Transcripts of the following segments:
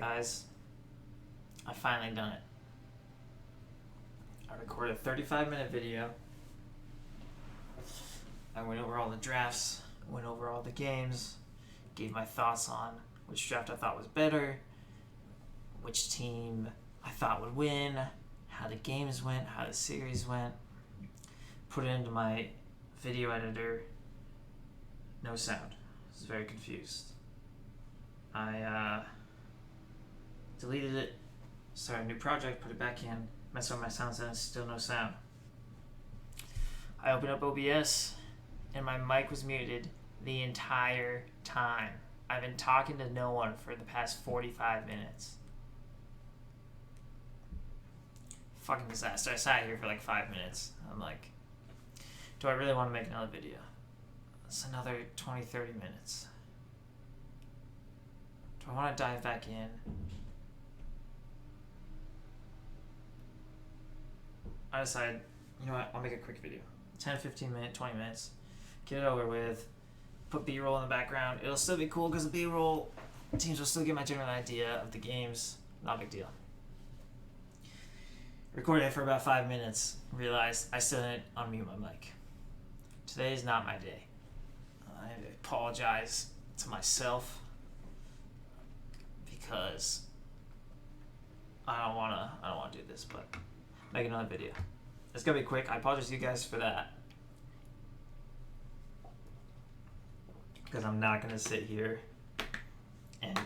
guys. I finally done it. I recorded a 35-minute video. I went over all the drafts, went over all the games, gave my thoughts on which draft I thought was better, which team I thought would win, how the games went, how the series went. Put it into my video editor. No sound. I was very confused. I deleted it, started a new project, put it back in, messed with my sound settings, still no sound. I opened up OBS and my mic was muted the entire time. I've been talking to no one for the past 45 minutes. Fucking disaster. I sat here for like 5 minutes. I'm like, do I really want to make another video? It's another 20-30 minutes. Do I want to dive back in? I decided, you know what, I'll make a quick video. 10, 15 minutes, 20 minutes. Get it over with. Put B-roll in the background. It'll still be cool because the B-roll teams will still get my general idea of the games. Not a big deal. Recorded it for about 5 minutes. Realized I still didn't unmute my mic. Today is not my day. I apologize to myself because I don't wanna do this, but make another video. It's gonna be quick. I apologize to you guys for that, because I'm not gonna sit here and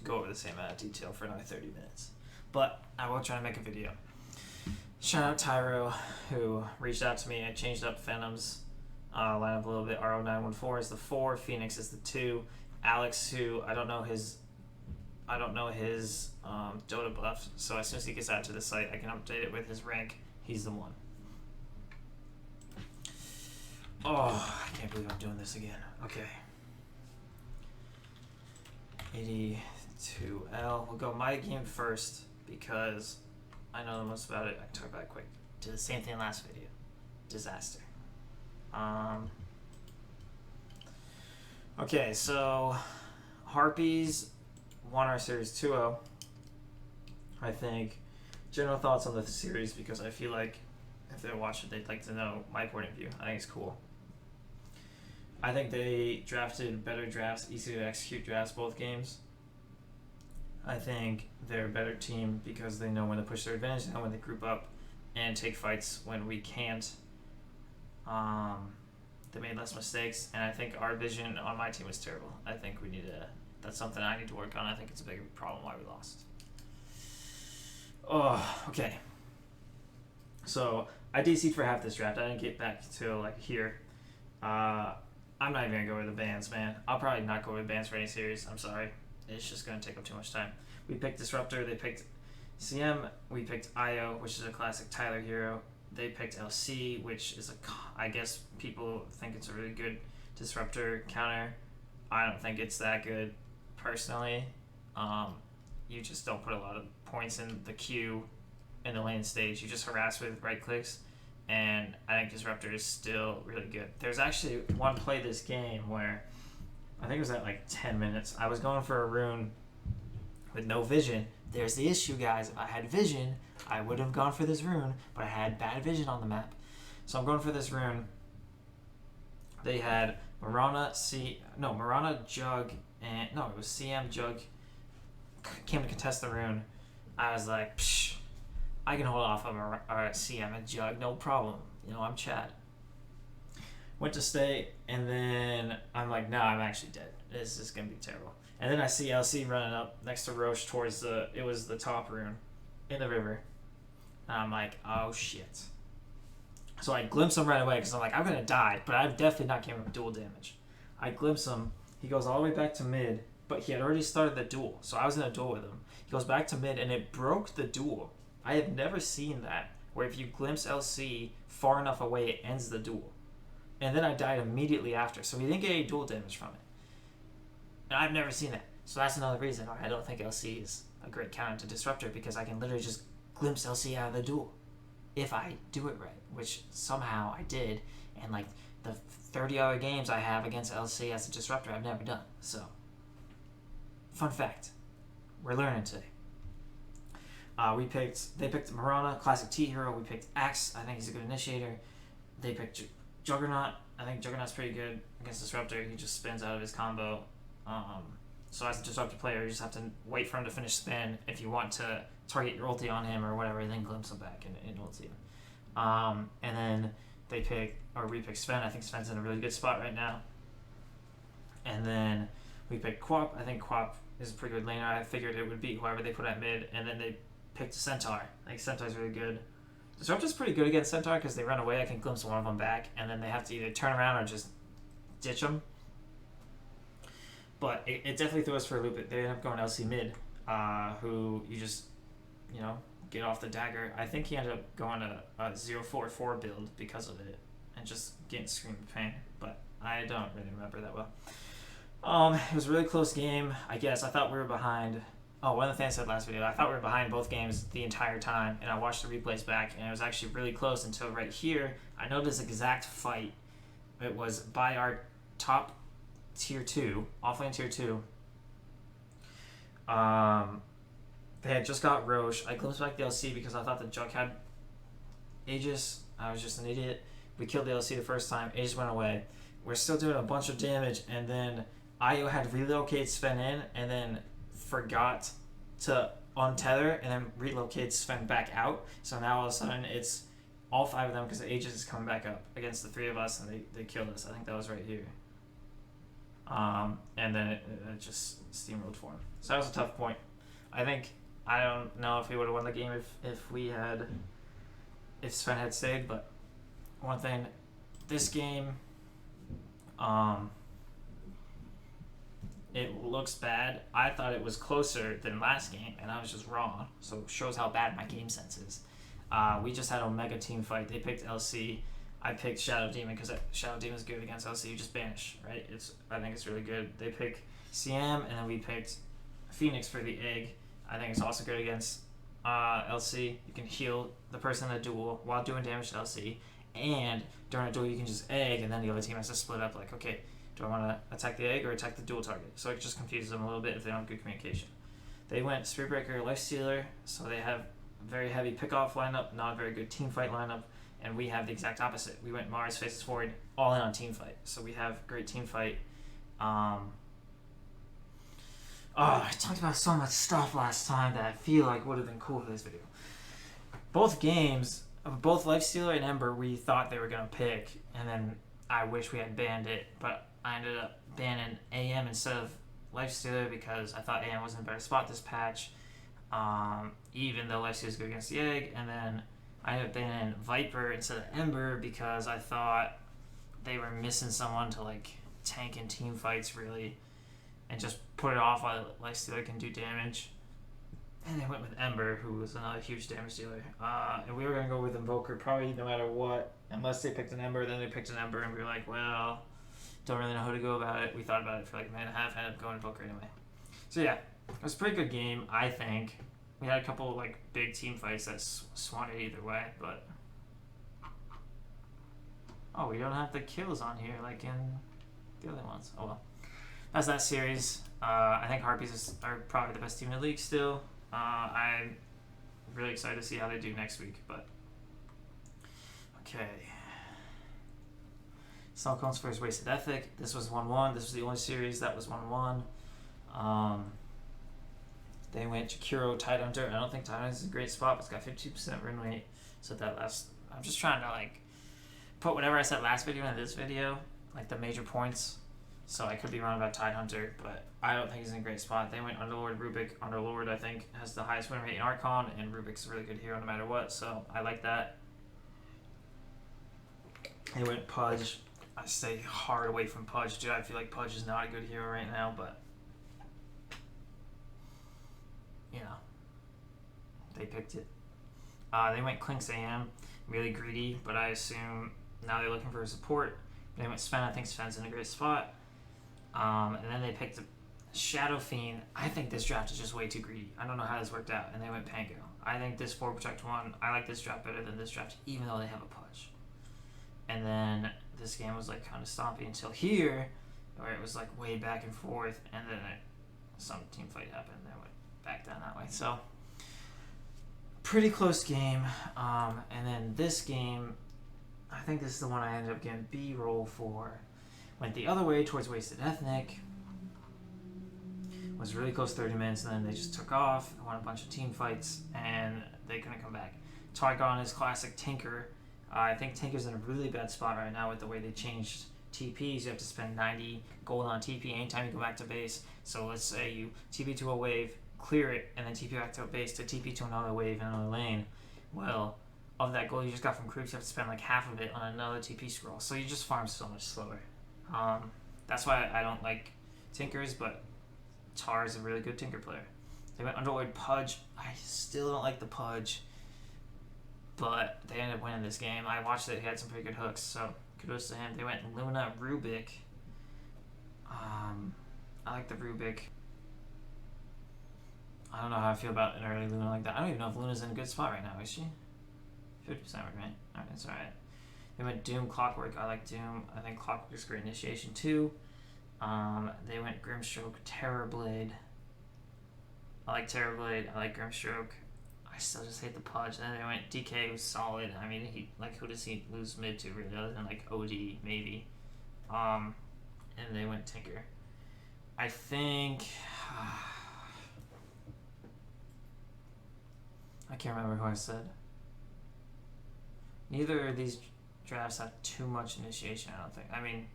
go over the same amount of detail for another 30 minutes. But I will try to make a video. Shout out Tyro, who reached out to me. I changed up Phantom's lineup a little bit. RO914 is the 4, Phoenix is the 2. Alex, who I don't know his Dota buff, so as soon as he gets out to the site, I can update it with his rank. He's the 1. Oh, I can't believe I'm doing this again. Okay. AD2L. We'll go my game first because I know the most about it. I can talk about it quick. Did the same thing last video. Disaster. Okay, so Harpies won our series 2-0. I think general thoughts on the series, because I feel like if they're watching, they'd like to know my point of view. I think it's cool. I think they drafted better drafts, easy to execute drafts both games. I think they're a better team because they know when to push their advantage and when they group up and take fights when we can't. They made less mistakes, and I think our vision on my team was terrible. I think we need to. That's something I need to work on. I think it's a big problem why we lost. Oh, okay. So I DC'd for half this draft. I didn't get back to like here. I'm not even gonna go over the bans, man. I'll probably not go over the bans for any series. I'm sorry. It's just gonna take up too much time. We picked Disruptor. They picked CM. We picked IO, which is a classic Tyler hero. They picked LC, which is I guess people think it's a really good Disruptor counter. I don't think it's that good, personally. You just don't put a lot of points in the queue in the lane stage. You just harass with right clicks, and I think Disruptor is still really good. There's actually one play this game where I think it was at like 10 minutes. I was going for a rune with no vision. There's the issue, guys. If I had vision, I would have gone for this rune, but I had bad vision on the map. So I'm going for this rune. They had Marana, Jug, and no, it was CM, Jug came to contest the rune. I was like, psh, I can hold off on CM and Jug, no problem. You know, I'm Chad. Went to stay, and then I'm like, no, I'm actually dead. This is gonna be terrible. And then I see LC running up next to Roche towards it was the top rune in the river. And I'm like, oh shit. So I glimpse him right away because I'm like, I'm gonna die, but I've definitely not came up with dual damage. I glimpse him. He goes all the way back to mid, but he had already started the duel, so I was in a duel with him. He goes back to mid, and it broke the duel. I have never seen that, where if you glimpse LC far enough away, it ends the duel. And then I died immediately after, so he didn't get any dual damage from it. And I've never seen that. So that's another reason why I don't think LC is a great counter to Disruptor, because I can literally just glimpse LC out of the duel if I do it right, which somehow I did. And like the 30 other games I have against LC as a Disruptor, I've never done. So, fun fact, We're learning today. They picked Marana, classic T hero. We picked Axe. I think he's a good initiator. They picked Juggernaut. I think Juggernaut's pretty good against Disruptor. He just spins out of his combo. So as a Disruptor player, you just have to wait for him to finish spin. If you want to target your ulti on him or whatever, then glimpse him back and ulti him. And then we picked Sven. I think Sven's in a really good spot right now. And then we picked Quap. I think Quap is a pretty good laner. I figured it would beat whoever they put at mid. And then they picked a Centaur. I think Centaur's really good. Disruptor's pretty good against Centaur because they run away. I can glimpse one of them back, and then they have to either turn around or just ditch them. But it definitely threw us for a loop. They ended up going LC mid, who you just, get off the dagger. I think he ended up going to a 0-4-4 build because of it, and just getting screamed pain. But I don't really remember that well. It was a really close game. I guess I thought we were behind. Oh, one of the things I said last video, I thought we were behind both games the entire time, and I watched the replays back, and it was actually really close until right here. I know this exact fight. It was by our top tier 2, offlane tier 2. They had just got Roche. I glimpsed back the LC because I thought the Jug had Aegis. I was just an idiot. We killed the LC the first time. Aegis went away. We're still doing a bunch of damage, and then Io had relocate Sven in, and then forgot to untether and then relocate Sven back out. So now all of a sudden it's all 5 of them because the Aegis is coming back up against the 3 of us, and they killed us. I think that was right here. And then it just steamrolled for him. So that was a tough point. I don't know if we would have won the game if Sven had stayed, but one thing, this game, it looks bad. I thought it was closer than last game, and I was just wrong. So it shows how bad my game sense is. We just had a mega team fight. They picked LC. I picked Shadow Demon because Shadow Demon is good against LC. You just banish, right? I think it's really good. They pick CM, and then we picked Phoenix for the egg. I think it's also good against LC. You can heal the person in a duel while doing damage to LC, and during a duel you can just egg, and then the other team has to split up. Like, okay, do I want to attack the egg or attack the dual target? So it just confuses them a little bit if they don't have good communication. They went Spearbreaker, Lifestealer, so they have a very heavy pick-off lineup, not a very good team fight lineup, and we have the exact opposite. We went Mars faces forward, all in on team fight. So we have great team fight. I talked about so much stuff last time that I feel like would have been cool for this video. Both games, both Lifestealer and Ember, we thought they were going to pick, and then I wish we had banned it, but I ended up banning AM instead of Lifestealer because I thought AM was in a better spot this patch, even though Lifestealer is good against the egg, and then I ended up banning Viper instead of Ember because I thought they were missing someone to like tank in team fights really, and just put it off while Lifestealer can do damage. And they went with Ember, who was another huge damage dealer. And we were going to go with Invoker probably no matter what, unless they picked an Ember. Then they picked an Ember, and we were like, well, don't really know how to go about it. We thought about it for like a minute and a half, ended up going Invoker anyway. So yeah, it was a pretty good game, I think. We had a couple like big team fights that swung it either way, but... Oh, we don't have the kills on here like in the other ones. Oh well. That's that series. I think Harpies are probably the best team in the league still. I'm really excited to see how they do next week, but... Okay. Snowcone's first Wasted Ethic. This was 1-1. This was the only series that was 1-1. They went Jakiro, Tidehunter. I don't think Tidehunter is a great spot, but it's got 52% win rate. So that last... I'm just trying to, like, put whatever I said last video in this video, like the major points. So I could be wrong about Tidehunter, but I don't think he's in a great spot. They went Underlord, Rubik. Underlord, I think, has the highest win rate in Archon, and Rubik's a really good hero no matter what, so I like that. They went Pudge. I stay hard away from Pudge, dude. I feel like Pudge is not a good hero right now, but... You know. They picked it. They went Clinks AM. Really greedy, but I assume now they're looking for a support. They went Sven. I think Sven's in a great spot. And then they picked Shadow Fiend. I think this draft is just way too greedy. I don't know how this worked out. And they went Pango. I think this 4 Protect 1, I like this draft better than this draft, even though they have a Pudge. And then this game was like kind of stompy until here, where it was like way back and forth, and then some team fight happened. They went back down that way. So, pretty close game. And then this game, I think this is the one I ended up getting B-roll for. Went the other way towards Wasted Ethnic. Was really close 30 minutes, and then they just took off, won a bunch of team fights, and they couldn't come back. Targon is classic Tinker. I think Tinker's in a really bad spot right now with the way they changed TPs. You have to spend 90 gold on TP anytime you go back to base. So let's say you TP to a wave, clear it, and then TP back to a base to TP to another wave in another lane. Well, of that gold you just got from creeps, you have to spend like half of it on another TP scroll. So you just farm so much slower. That's why I don't like Tinkers, but Tar is a really good Tinker player. They went Underlord Pudge. I still don't like the Pudge, but they ended up winning this game. I watched it. He had some pretty good hooks, so kudos to him. They went Luna Rubik. I like the Rubik. I don't know how I feel about an early Luna like that. I don't even know if Luna's in a good spot right now. Is she? 50% right? Alright, it's alright. They went Doom Clockwork. I like Doom. I think Clockwork is great initiation too. They went Grimstroke, Terrorblade. I like Terrorblade. I like Grimstroke. I still just hate the Pudge. And then they went DK was solid. I mean, who does he lose mid to really, other than like OD maybe. And they went Tinker. I think I can't remember who I said. Neither of these drafts have too much initiation, I don't think. I mean,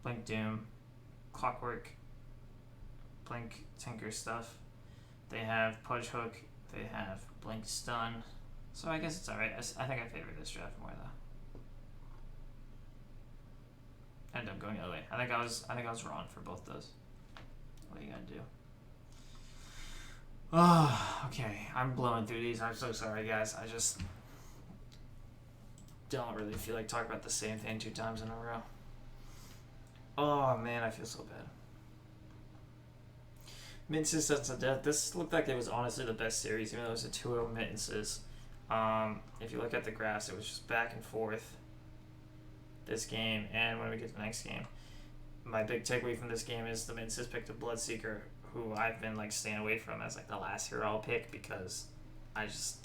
Blink Doom, Clockwork, Blink Tinker stuff. They have Pudge Hook, they have Blink Stun. So I guess it's alright. I think I favor this draft more though. Ended up going the other way. I think I was wrong for both those. What are you gonna do? Oh, okay. I'm blowing through these. I'm so sorry, guys. I just don't really feel like talking about the same thing 2 times in a row. Oh man, I feel so bad. Minces Sense of Death. This looked like it was honestly the best series, even though it was a 2-0 Minces. If you look at the graphs, it was just back and forth this game, and when we get to the next game. My big takeaway from this game is the Minces picked a Bloodseeker, who I've been like staying away from as like the last hero I'll pick, because it's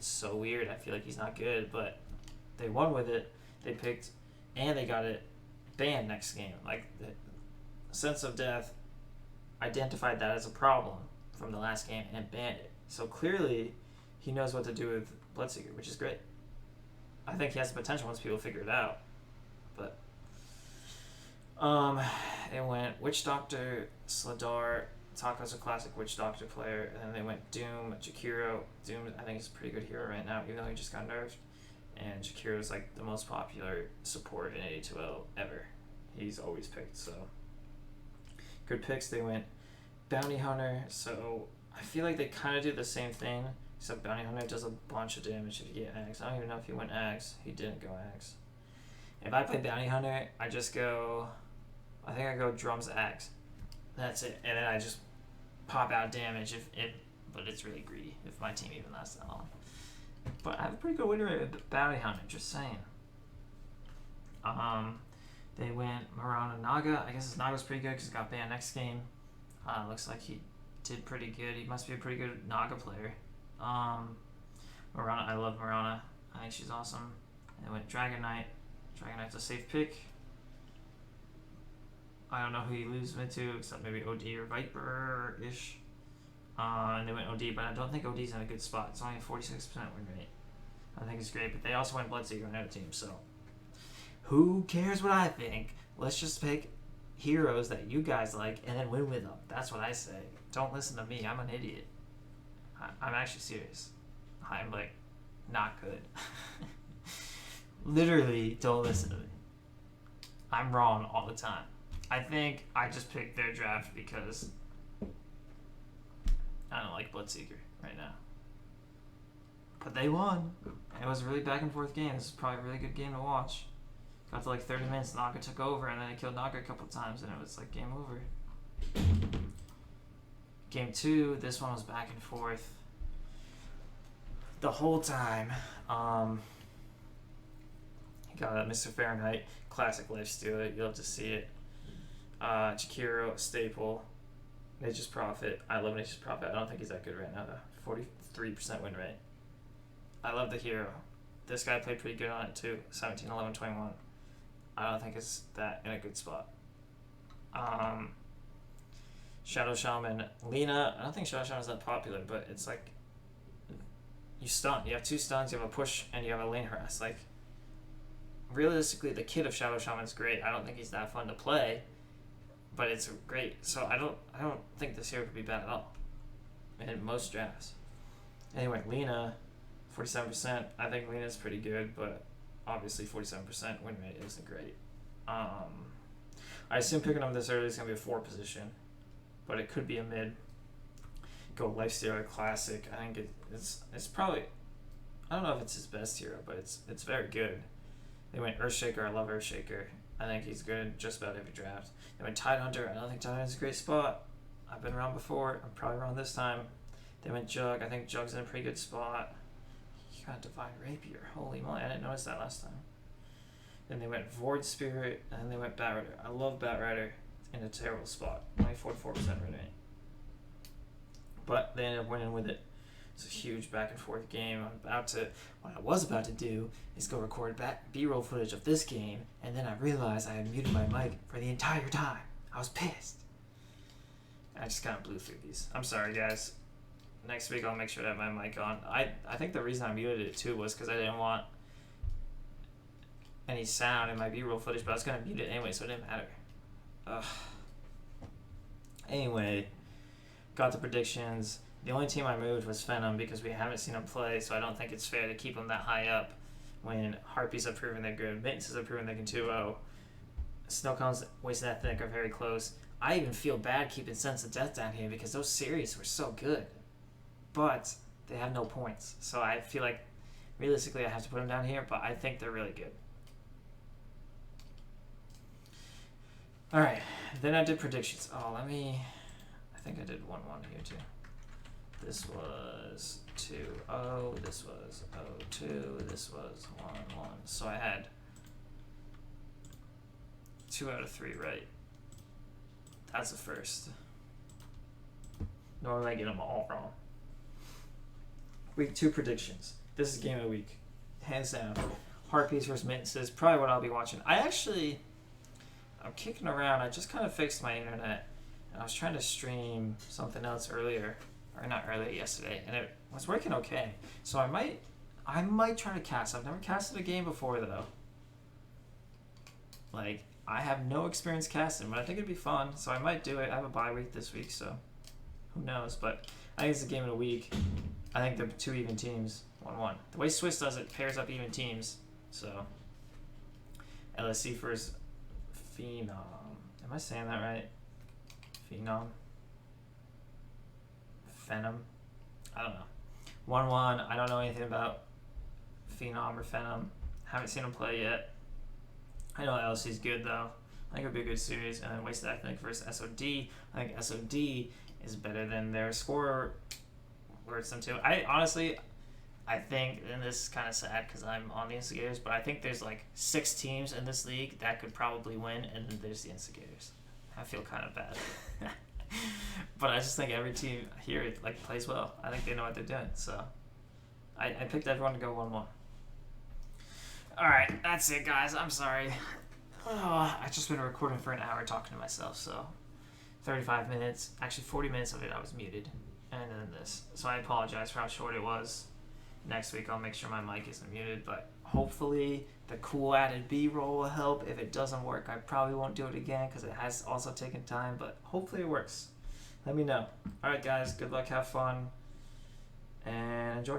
so weird. I feel like he's not good, but they won with it. They picked, and they got it banned next game. Like, the Sense of Death identified that as a problem from the last game and banned it. So clearly, he knows what to do with Bloodseeker, which is great. I think he has the potential once people figure it out. But it went Witch Doctor, Sladar. Taco's a classic Witch Doctor player, and then they went Doom, Jakiro. Doom, I think, is a pretty good hero right now, even though he just got nerfed. And Jakiro is like the most popular support in AD2L ever. He's always picked, so good picks. They went Bounty Hunter, so I feel like they kind of do the same thing, except Bounty Hunter does a bunch of damage if you get Axe. I don't even know if he went Axe. He didn't go Axe. If I play Bounty Hunter, I think I go Drums Axe. That's it. And then I just pop out damage but it's really greedy if my team even lasts that long. But I have a pretty good win rate with Bounty Hunter, just saying. They went Marana Naga. I guess his Naga's pretty good because he got banned next game. Looks like he did pretty good. He must be a pretty good Naga player. Marana, I love Marana. I think she's awesome. And they went Dragon Knight. Dragon Knight's a safe pick. I don't know who you lose mid to, except maybe OD or Viper-ish. And they went OD, but I don't think OD's in a good spot. It's only a 46% win rate. I think it's great, but they also went Bloodseeker on their team, so who cares what I think? Let's just pick heroes that you guys like and then win with them. That's what I say. Don't listen to me. I'm an idiot. I'm actually serious. I'm like not good. Literally, don't listen to me. I'm wrong all the time. I think I just picked their draft because I don't like Bloodseeker right now. But they won. It was a really back and forth game. This is probably a really good game to watch. Got to like 30 minutes, Naga took over, and then I killed Naga a couple times, and it was like game over. Game 2, this one was back and forth the whole time. Got Mr. Fahrenheit, classic lifestealer. You'll have to see it. Jakiro, staple. Nature's Prophet. I love Nature's Prophet. I don't think he's that good right now, though. 43% win rate. I love the hero. This guy played pretty good on it, too. 17, 11, 21. I don't think it's that in a good spot. Shadow Shaman. Lena. I don't think Shadow Shaman is that popular, but it's like you stun. You have 2 stuns, you have a push, and you have a lane harass. Like, realistically, the kit of Shadow Shaman is great. I don't think he's that fun to play, but it's great. So I don't think this hero could be bad at all in most drafts. Anyway, Lena, 47%. I think Lena's pretty good, but obviously 47% win rate isn't great. I assume picking up this early is going to be a 4 position, but it could be a mid. Go Lifestealer Classic. I think it's probably, I don't know if it's his best hero, but it's very good. They went Earthshaker. I love Earthshaker. I think he's good in just about every draft. They went Tidehunter. I don't think Tidehunter's a great spot. I've been wrong before. I'm probably wrong this time. They went Jug. I think Jug's in a pretty good spot. He got Divine Rapier. Holy moly, I didn't notice that last time. Then they went Void Spirit, and then they went Batrider. I love Batrider in a terrible spot. Only 44% win rate. But they ended up winning with it. It's a huge back and forth game. What I was about to do is go record B-roll footage of this game, and then I realized I had muted my mic for the entire time. I was pissed. I just kind of blew through these. I'm sorry, guys. Next week I'll make sure to have my mic on. I think the reason I muted it too was because I didn't want any sound in my B-roll footage, but I was going to mute it anyway, so it didn't matter. Ugh. Anyway, got the predictions. The only team I moved was Phenom because we haven't seen him play, so I don't think it's fair to keep him that high up when Harpies have proven they're good, Mittenses have proven they can 2-0. Snowcones, Wasted Ethnic are very close. I even feel bad keeping Sense of Death down here because those series were so good. But they have no points, so I feel like realistically I have to put them down here, but I think they're really good. Alright, then I did predictions. I think I did 1-1 here too. This was 2-0, this was 0-2, this was 1-1. So I had 2 out of 3 right. That's a first. Normally I get them all wrong. Week 2 predictions. This is game of the week. Hands down. Harpies versus Mittenses. Probably what I'll be watching. I'm kicking around. I just kind of fixed my internet. And I was trying to stream something else earlier. Or not earlier, yesterday. And it was working okay. So I might try to cast. I've never casted a game before, though. Like, I have no experience casting, but I think it'd be fun. So I might do it. I have a bye week this week, so who knows. But I think it's a game of the week. I think they're 2 even teams, 1-1. The way Swiss does it pairs up even teams. So LSC versus Phenom. Am I saying that right? Phenom. Phenom. I don't know. 1-1. I don't know anything about Phenom or Phenom. Haven't seen him play yet. I know LSC's good though. I think it'll be a good series. And then Wasted Ethnic versus SOD. I think SOD is better than their scorer. Words them too. I think, and this is kind of sad because I'm on the Instigators, but I think there's like 6 teams in this league that could probably win, and then there's the Instigators. I feel kind of bad. But I just think every team here like plays well. I think they know what they're doing. So I picked everyone to go 1-1. Alright, that's it, guys. I'm sorry. I've just been recording for an hour talking to myself, so 35 minutes. Actually, 40 minutes of it I was muted. And then this. So I apologize for how short it was. Next week I'll make sure my mic isn't muted, but hopefully the cool added B-roll will help. If it doesn't work, I probably won't do it again because it has also taken time, but hopefully it works. Let me know. Alright guys, good luck, have fun, and enjoy.